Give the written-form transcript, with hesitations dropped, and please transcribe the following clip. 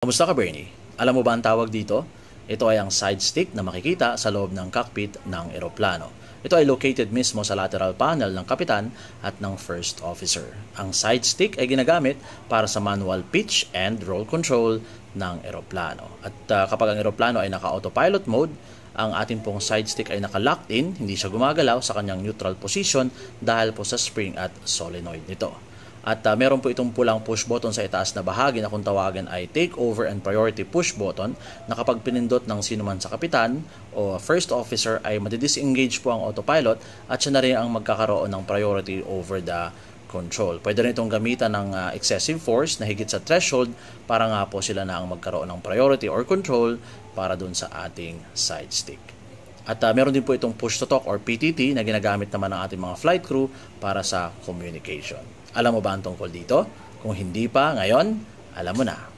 Kamusta ka, Bernie? Alam mo ba ang tawag dito? Ito ay ang side stick na makikita sa loob ng cockpit ng eroplano. Ito ay located mismo sa lateral panel ng kapitan at ng first officer. Ang side stick ay ginagamit para sa manual pitch and roll control ng eroplano. At kapag ang eroplano ay naka-autopilot mode, ang ating pong side stick ay naka-locked in, hindi siya gumagalaw sa kanyang neutral position dahil po sa spring at solenoid nito. At meron po itong pulang push button sa itaas na bahagi na kung tawagan ay take over and priority push button na kapag pinindot ng sino man sa kapitan o first officer ay madidisengage po ang autopilot at siya na rin ang magkakaroon ng priority over the control. Pwede rin itong gamitan ng excessive force na higit sa threshold para nga po sila na ang magkaroon ng priority or control para dun sa ating side stick. At meron din po itong push to talk or PTT na ginagamit naman ng ating mga flight crew para sa communication. Alam mo ba ang tungkol dito? Kung hindi pa, ngayon, alam mo na.